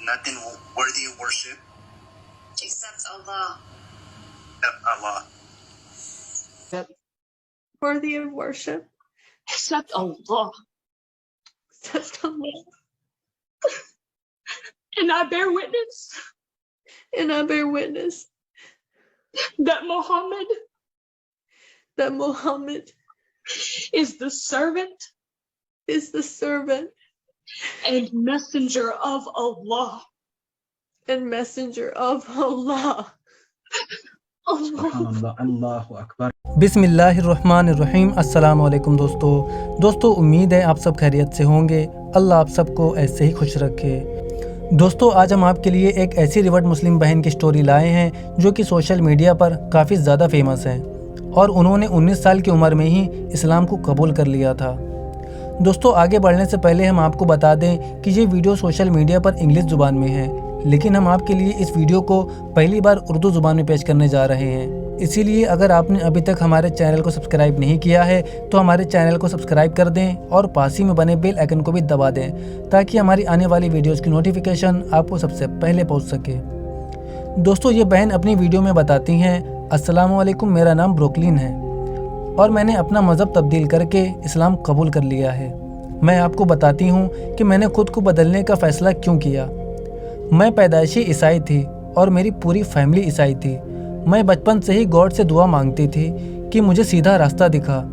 nothing worthy of worship except Allah. except Allah. Worthy of worship Except Allah. except Allah. And I bear witness And I bear witness that Muhammad that Muhammad is the servant is the servant and messenger of Allah. and messenger of Allah. سبحان اللہ اکبر۔ بسم اللہ الرحمن الرحیم۔ السلام علیکم دوستو، امید ہے آپ سب خیریت سے ہوں گے۔ اللہ آپ سب کو ایسے ہی خوش رکھے۔ دوستو، آج ہم آپ کے لیے ایک ایسی ریورٹ مسلم بہن کی سٹوری لائے ہیں جو کہ سوشل میڈیا پر کافی زیادہ فیمس ہیں، اور انہوں نے 19 سال کی عمر میں ہی اسلام کو قبول کر لیا تھا۔ دوستو، آگے بڑھنے سے پہلے ہم آپ کو بتا دیں کہ یہ ویڈیو سوشل میڈیا پر انگلش زبان میں ہے، لیکن ہم آپ کے لیے اس ویڈیو کو پہلی بار اردو زبان میں پیش کرنے جا رہے ہیں۔ اسی لیے اگر آپ نے ابھی تک ہمارے چینل کو سبسکرائب نہیں کیا ہے تو ہمارے چینل کو سبسکرائب کر دیں اور پاس ہی میں بنے بیل آئکن کو بھی دبا دیں تاکہ ہماری آنے والی ویڈیوز کی نوٹیفیکیشن آپ کو سب سے پہلے پہنچ سکے۔ دوستو، یہ بہن اپنی ویڈیو میں بتاتی ہیں، السلام علیکم، میرا نام بروکلین ہے اور میں نے اپنا مذہب تبدیل کر کے اسلام قبول کر لیا ہے۔ میں آپ کو بتاتی ہوں کہ میں نے خود کو بدلنے کا فیصلہ کیوں کیا۔ میں پیدائشی عیسائی تھی اور میری پوری فیملی عیسائی تھی۔ میں بچپن سے ہی گاڈ سے دعا مانگتی تھی کہ مجھے سیدھا راستہ دکھا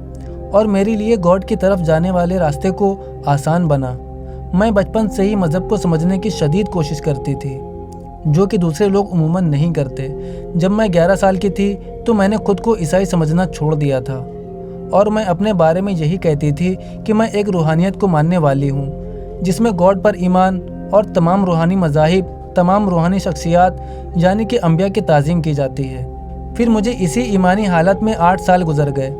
اور میرے لیے گاڈ کی طرف جانے والے راستے کو آسان بنا۔ میں بچپن سے ہی مذہب کو سمجھنے کی شدید کوشش کرتی تھی، جو کہ دوسرے لوگ عموماً نہیں کرتے۔ جب میں 11 سال کی تھی تو میں نے خود کو عیسائی سمجھنا چھوڑ دیا تھا، اور میں اپنے بارے میں یہی کہتی تھی کہ میں ایک روحانیت کو ماننے والی ہوں جس میں گاڈ پر ایمان اور تمام روحانی مذاہب، تمام روحانی شخصیات یعنی کہ انبیاء کی تعظیم کی جاتی ہے۔ پھر مجھے اسی ایمانی حالت میں 8 سال گزر گئے،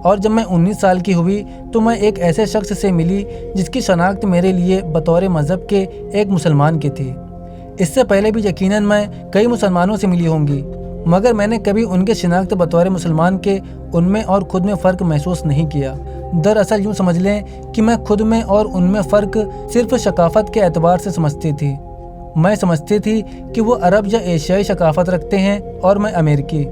اور جب میں 19 سال کی ہوئی تو میں ایک ایسے شخص سے ملی جس کی شناخت میرے لیے بطور مذہب کے ایک مسلمان کی تھی۔ اس سے پہلے بھی یقیناً میں کئی مسلمانوں سے ملی ہوں گی، مگر میں نے کبھی ان کے شناخت بطور مسلمان کے ان میں اور خود میں فرق محسوس نہیں کیا۔ دراصل یوں سمجھ لیں کہ میں خود میں اور ان میں فرق صرف ثقافت کے اعتبار سے سمجھتی تھی۔ میں سمجھتی تھی کہ وہ عرب یا ایشیائی ثقافت رکھتے ہیں اور میں امریکی،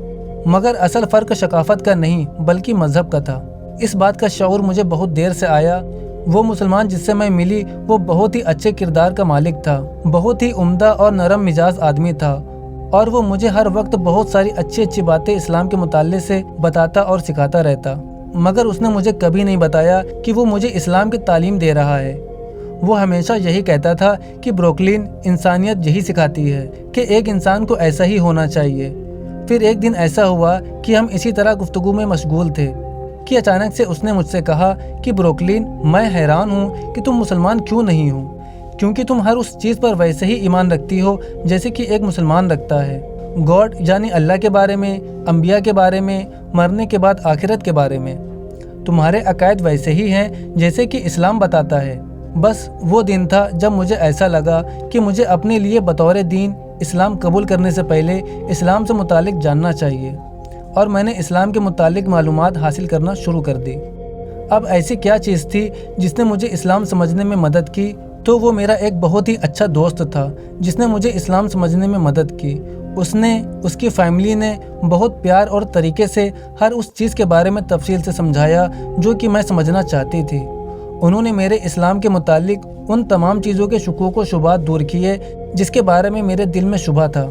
مگر اصل فرق ثقافت کا نہیں بلکہ مذہب کا تھا۔ اس بات کا شعور مجھے بہت دیر سے آیا۔ وہ مسلمان جس سے میں ملی وہ بہت ہی اچھے کردار کا مالک تھا، بہت ہی عمدہ اور نرم مزاج آدمی تھا، اور وہ مجھے ہر وقت بہت ساری اچھی باتیں اسلام کے متعلق سے بتاتا اور سکھاتا رہتا، مگر اس نے مجھے کبھی نہیں بتایا کہ وہ مجھے اسلام کی تعلیم دے رہا ہے۔ وہ ہمیشہ یہی کہتا تھا کہ بروکلین، انسانیت یہی سکھاتی ہے کہ ایک انسان کو ایسا ہی ہونا چاہیے۔ پھر ایک دن ایسا ہوا کہ ہم اسی طرح گفتگو میں مشغول تھے کہ اچانک سے اس نے مجھ سے کہا کہ بروکلین، میں حیران ہوں کہ تم مسلمان کیوں نہیں ہو، کیونکہ تم ہر اس چیز پر ویسے ہی ایمان رکھتی ہو جیسے کہ ایک مسلمان رکھتا ہے، گاڈ یعنی اللہ کے بارے میں، انبیاء کے بارے میں، مرنے کے بعد آخرت کے بارے میں۔ تمہارے عقائد ویسے ہی ہیں جیسے کہ اسلام بتاتا ہے۔ بس وہ دن تھا جب مجھے ایسا لگا کہ مجھے اپنے لیے بطور دین اسلام قبول کرنے سے پہلے اسلام سے متعلق جاننا چاہیے، اور میں نے اسلام کے متعلق معلومات حاصل کرنا شروع کر دی۔ اب ایسی کیا چیز تھی جس نے مجھے اسلام سمجھنے میں مدد کی؟ تو وہ میرا ایک بہت ہی اچھا دوست تھا جس نے مجھے اسلام سمجھنے میں مدد کی۔ اس کی فیملی نے بہت پیار اور طریقے سے ہر اس چیز کے بارے میں تفصیل سے سمجھایا جو کہ میں سمجھنا چاہتی تھی۔ انہوں نے میرے اسلام کے متعلق ان تمام چیزوں کے شکوک و شبہات دور کیے جس کے بارے میں میرے دل میں شبہ تھا۔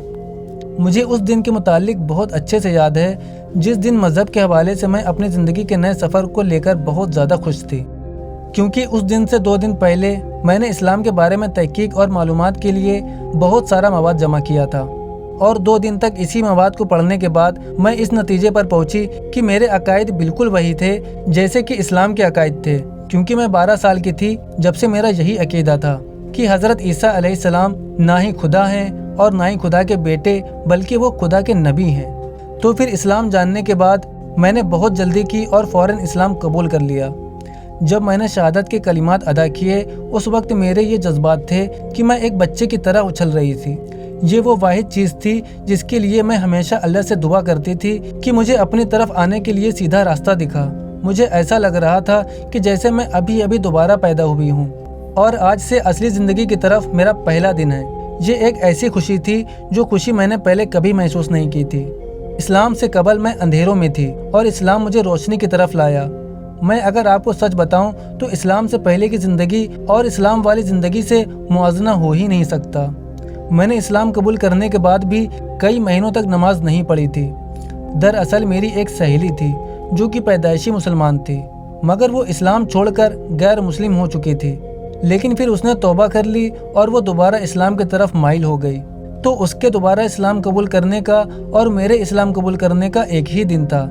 مجھے اس دن کے متعلق بہت اچھے سے یاد ہے جس دن مذہب کے حوالے سے میں اپنی زندگی کے نئے سفر کو لے کر بہت زیادہ خوش تھی، کیونکہ اس دن سے 2 دن پہلے میں نے اسلام کے بارے میں تحقیق اور معلومات کے لیے بہت سارا مواد جمع کیا تھا، اور 2 دن تک اسی مواد کو پڑھنے کے بعد میں اس نتیجے پر پہنچی کہ میرے عقائد بالکل وہی تھے جیسے کہ اسلام کے عقائد تھے، کیونکہ میں 12 سال کی تھی جب سے میرا یہی عقیدہ تھا کہ حضرت عیسیٰ علیہ السلام نہ ہی خدا ہیں اور نہ ہی خدا کے بیٹے بلکہ وہ خدا کے نبی ہیں۔ تو پھر اسلام جاننے کے بعد میں نے بہت جلدی کی اور فوراً اسلام قبول کر لیا۔ جب میں نے شہادت کے کلمات ادا کیے اس وقت میرے یہ جذبات تھے کہ میں ایک بچے کی طرح اچھل رہی تھی۔ یہ وہ واحد چیز تھی جس کے لیے میں ہمیشہ اللہ سے دعا کرتی تھی کہ مجھے اپنی طرف آنے کے لیے سیدھا راستہ دکھا۔ مجھے ایسا لگ رہا تھا کہ جیسے میں ابھی دوبارہ پیدا ہوئی ہوں، اور آج سے اصلی زندگی کی طرف میرا پہلا دن ہے۔ یہ ایک ایسی خوشی تھی جو خوشی میں نے پہلے کبھی محسوس نہیں کی تھی۔ اسلام سے قبل میں اندھیروں میں تھی اور اسلام مجھے روشنی کی طرف لایا۔ میں اگر آپ کو سچ بتاؤں تو اسلام سے پہلے کی زندگی اور اسلام والی زندگی سے موازنہ ہو ہی نہیں سکتا۔ میں نے اسلام قبول کرنے کے بعد بھی کئی مہینوں تک نماز نہیں پڑھی تھی۔ دراصل میری ایک سہیلی تھی جو کہ پیدائشی مسلمان تھی، مگر وہ اسلام چھوڑ کر غیر مسلم ہو چکی تھی، لیکن پھر اس نے توبہ کر لی اور وہ دوبارہ اسلام کی طرف مائل ہو گئی۔ تو اس کے دوبارہ اسلام قبول کرنے کا اور میرے اسلام قبول کرنے کا ایک ہی دن تھا۔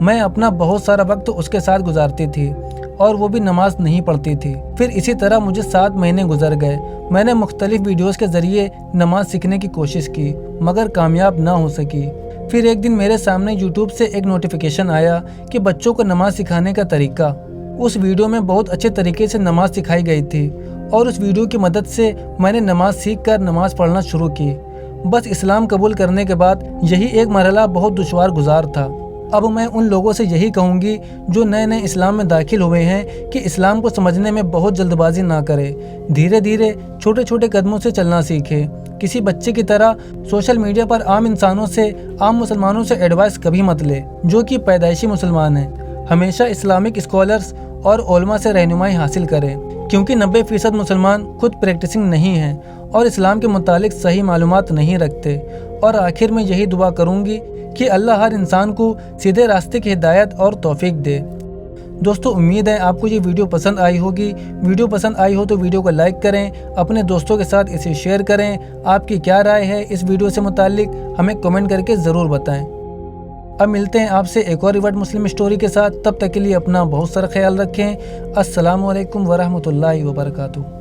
میں اپنا بہت سارا وقت اس کے ساتھ گزارتی تھی اور وہ بھی نماز نہیں پڑھتی تھی۔ پھر اسی طرح مجھے 7 مہینے گزر گئے۔ میں نے مختلف ویڈیوز کے ذریعے نماز سیکھنے کی کوشش کی مگر کامیاب نہ ہو سکی۔ پھر ایک دن میرے سامنے یوٹیوب سے ایک نوٹیفیکیشن آیا کہ بچوں کو نماز سکھانے کا طریقہ۔ اس ویڈیو میں بہت اچھے طریقے سے نماز سکھائی گئی تھی اور اس ویڈیو کی مدد سے میں نے نماز سیکھ کر نماز پڑھنا شروع کی۔ بس اسلام قبول کرنے کے بعد یہی ایک مرحلہ بہت دشوار گزار تھا۔ اب میں ان لوگوں سے یہی کہوں گی جو نئے نئے اسلام میں داخل ہوئے ہیں کہ اسلام کو سمجھنے میں بہت جلد بازی نہ کرے، دھیرے دھیرے چھوٹے چھوٹے قدموں سے چلنا سیکھے۔ کسی بچے کی طرح سوشل میڈیا پر عام انسانوں سے، عام مسلمانوں سے ایڈوائس کبھی مت لے جو کہ پیدائشی مسلمان ہیں۔ ہمیشہ اسلامک اسکالرز اور علماء سے رہنمائی حاصل کریں، کیونکہ 90% مسلمان خود پریکٹسنگ نہیں ہیں اور اسلام کے متعلق صحیح معلومات نہیں رکھتے۔ اور آخر میں یہی دعا کروں گی کہ اللہ ہر انسان کو سیدھے راستے کی ہدایت اور توفیق دے۔ دوستو امید ہے آپ کو یہ ویڈیو پسند آئی ہوگی۔ ویڈیو پسند آئی ہو تو ویڈیو کو لائک کریں، اپنے دوستوں کے ساتھ اسے شیئر کریں۔ آپ کی کیا رائے ہے اس ویڈیو سے متعلق ہمیں کمنٹ کر کے ضرور بتائیں۔ اب ملتے ہیں آپ سے ایک اور ریورڈ مسلم اسٹوری کے ساتھ، تب تک کے لیے اپنا بہت سارا خیال رکھیں۔ السلام علیکم ورحمۃ اللہ وبرکاتہ۔